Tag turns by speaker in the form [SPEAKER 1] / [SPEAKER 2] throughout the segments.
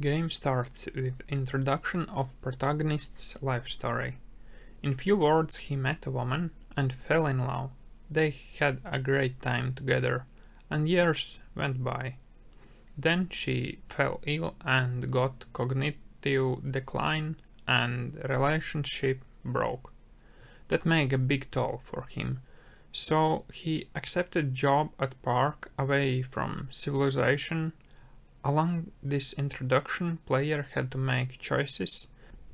[SPEAKER 1] Game starts with introduction of protagonist's life story. In few words, he met a woman and fell in love. They had a great time together, and years went by. Then she fell ill and got cognitive decline, and relationship broke. That made a big toll for him. So he accepted job at park away from civilization. Along this introduction, player had to make choices,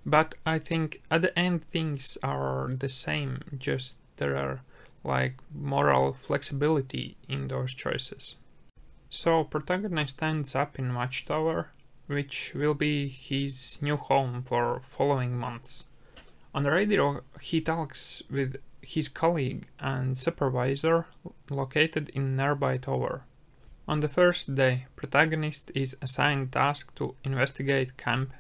[SPEAKER 1] but I think at the end things are the same, just there are like moral flexibility in those choices. So protagonist ends up in Watchtower, which will be his new home for following months. On the radio he talks with his colleague and supervisor located in nearby tower. On the first day, protagonist is assigned task to investigate camp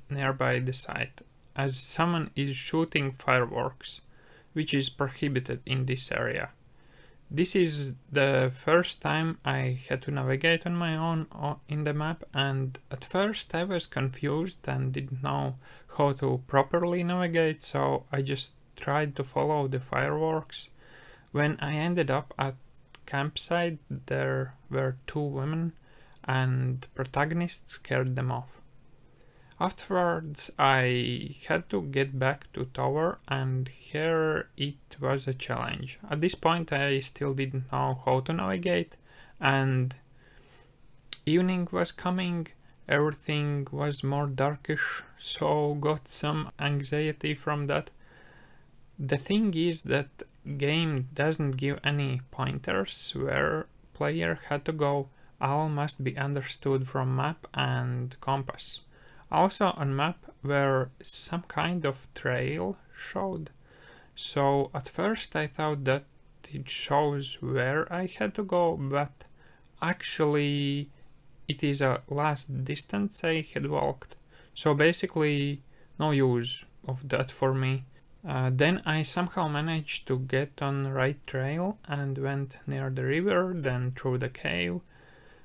[SPEAKER 1] nearby the site, as someone is shooting fireworks, which is prohibited in this area. This is the first time I had to navigate on my own in the map, and at first I was confused and didn't know how to properly navigate, so I just tried to follow the fireworks. When I ended up at campsite, there were two women, and protagonist scared them off. Afterwards I had to get back to tower, and here it was a challenge. At this point I still didn't know how to navigate, and evening was coming, everything was more darkish, so got some anxiety from that. The thing is that game doesn't give any pointers where player had to go. All must be understood from map and compass. Also on map were some kind of trail showed. So at first I thought that it shows where I had to go, but actually it is a last distance I had walked. So basically no use of that for me. Then I somehow managed to get on right trail and went near the river, then through the cave,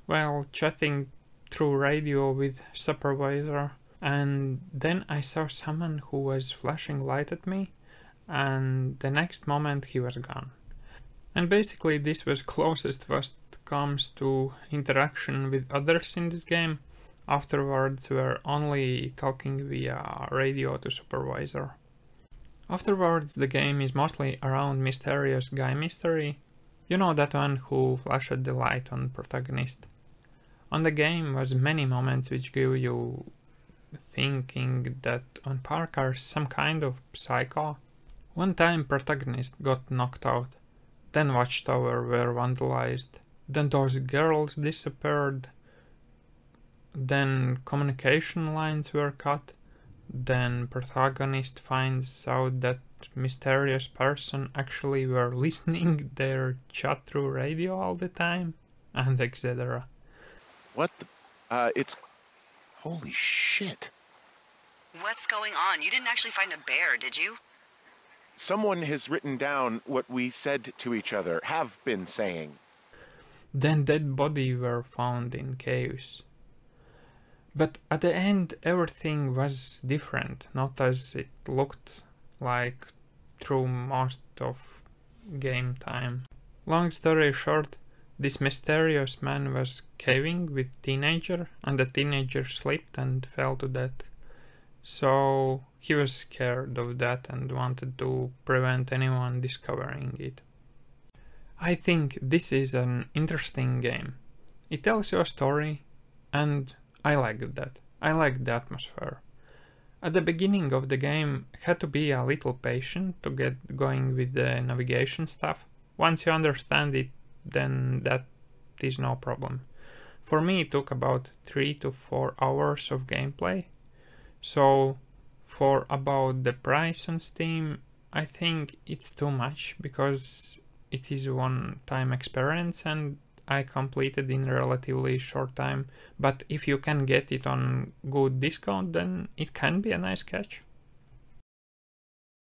[SPEAKER 1] while chatting through radio with supervisor, and then I saw someone who was flashing light at me, and the next moment he was gone. And basically this was closest what comes to interaction with others in this game. Afterwards we're only talking via radio to supervisor. Afterwards the game is mostly around mysterious guy mystery. You know, that one who flashed the light on protagonist. On the game was many moments which give you thinking that on park are some kind of psycho. One time protagonist got knocked out, then Watchtower were vandalized, then those girls disappeared, then communication lines were cut. Then protagonist finds out that mysterious person actually were listening their chat through radio all the time, and etc.
[SPEAKER 2] What the? It's... Holy shit.
[SPEAKER 3] What's going on? You didn't actually find a bear, did you?
[SPEAKER 2] Someone has written down what we said to each other, have been saying.
[SPEAKER 1] Then dead bodies were found in caves. But at the end everything was different, not as it looked like through most of game time. Long story short, this mysterious man was caving with teenager, and the teenager slipped and fell to death. So he was scared of that and wanted to prevent anyone discovering it. I think this is an interesting game. It tells you a story, and I liked that. I liked the atmosphere. At the beginning of the game, had to be a little patient to get going with the navigation stuff. Once you understand it, then that is no problem. For me it took about 3 to 4 hours of gameplay. So for about the price on Steam, I think it's too much, because it is one-time experience and I completed in relatively short time, but if you can get it on good discount, then it can be a nice catch.